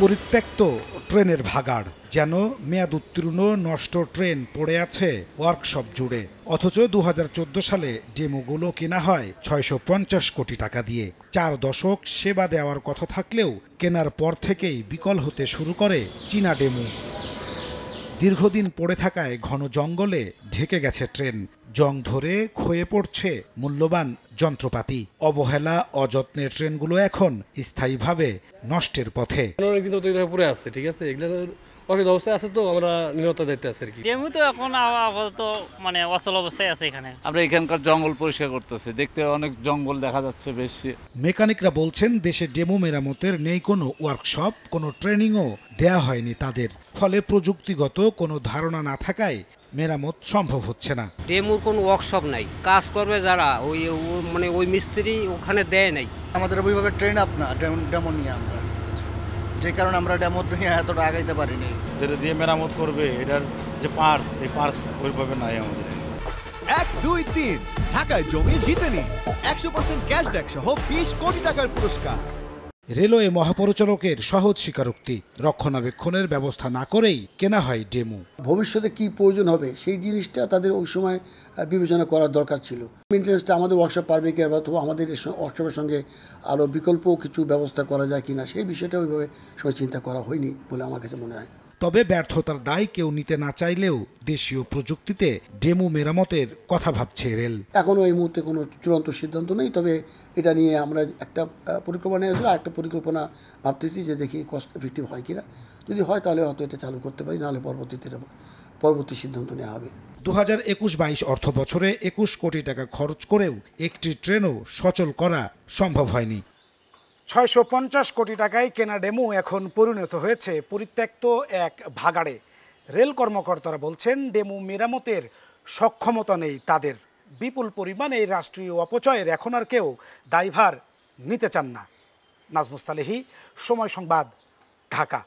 পরিত্যক্ত ট্রেনের ভাগাড়, যেন মেয়াদ উত্তীর্ণ নষ্ট ট্রেন পড়ে আছে ওয়ার্কশপ জুড়ে। অথচ 2014 সালে ডেমোগুলো কেনা হয় 650 কোটি টাকা দিয়ে। 4 দশক সেবা দেওয়ার কথা থাকলেও কেনার পর থেকেই বিকল হতে শুরু করে চীনা ডেমো। দীর্ঘদিন পড়ে থাকায় ঘন জঙ্গলে ঢেকে গেছে ট্রেন, জং ধরে ক্ষয়ে পড়ছে মূল্যবান যন্ত্রপাতি। অবহেলা অযত্নে ট্রেনগুলো এখন স্থায়ীভাবে নষ্টের পথে। পড়ে আছে, ঠিক আছে, এগুলো অসুবিধা অবস্থায় আছে, তো আমরা নিরতা দায়িত্বে আছে আর কি। ডেমু তো এখন আপাতত মানে অচল অবস্থায় আছে। এখানে আমরা এখানকার জঙ্গল পরিষ্কার করতেছি, দেখতে অনেক জঙ্গল দেখা যাচ্ছে বেশি। মেকানিকরা বলছেন দেশে ডেমো মেরামতের নেই কোনো ওয়ার্কশপ, কোনো ট্রেনিংও দেয়া হয়নি তাদের। ফলে প্রযুক্তিগত কোনো ধারণা না থাকায় মেরামত সম্ভব হচ্ছে না। ডেমোর কোনো ওয়ার্কশপ নাই, কাজ করবে যারা ওই মিস্ত্রি ওখানে দেয় নাই। আমাদের ওইভাবে ট্রেন আপ না ডেমো নিয়ে আমরা, যে কারণে আমরা ডেমো নিয়ে এতটা আগাইতে পারিনি। যেটা দিয়ে মেরামত করবে এটার যে পার্টস, এই পার্টস ওইভাবে নাই আমাদের। 1, 2, 3 ঢাকায় জমি জিতে নিন 100% ক্যাশব্যাক সহ 20 কোটি টাকার পুরস্কার। রেলওয়ে মহাপরিচালকের সহজ স্বীকারোক্তি, রক্ষণাবেক্ষণের ব্যবস্থা না করেই কেনা হয় ডেমো। ভবিষ্যতে কি প্রয়োজন হবে সেই জিনিসটা তাদের ওই সময় বিবেচনা করার দরকার ছিল। মেনটেন্যান্সটা আমাদের ওয়ার্কশপ পারবে কি, অথবা আমাদের ওয়ার্কশপের সঙ্গে আরও বিকল্প কিছু ব্যবস্থা করা যায় কিনা, সেই বিষয়টা ওইভাবে সবাই চিন্তা করা হয়নি বলে আমার কাছে মনে হয়। তবে ব্যর্থতার দায় কেউ নিতে না চাইলেও দেশীয় প্রযুক্তিতে ডেমো মেরামতের কথা ভাবছে রেল। এখনও এই মুহূর্তে কোনো চূড়ান্ত সিদ্ধান্ত নেই, তবে এটা নিয়ে আমরা একটা পরিকল্পনা নিয়েছিল, আর একটা পরিকল্পনা ভাবতেছি যে দেখি কস্ট এফেক্টিভ হয় কিনা। যদি হয় তাহলে হয়তো এটা চালু করতে পারি, নাহলে পরবর্তী সিদ্ধান্ত নেওয়া হবে। 2021-22 অর্থ বছরে 21 কোটি টাকা খরচ করেও একটি ট্রেনও সচল করা সম্ভব হয়নি। 650 কোটি টাকায় কেনা ডেমো এখন পরিণত হয়েছে পরিত্যক্ত এক ভাগাড়ে। রেল কর্মকর্তারা বলছেন ডেমো মেরামতের সক্ষমতা নেই তাদের। বিপুল পরিমাণ এই রাষ্ট্রীয় অপচয়ের এখন আর কেউ দায়ভার নিতে চান না। নাজমুস সালেহী, সময় সংবাদ, ঢাকা।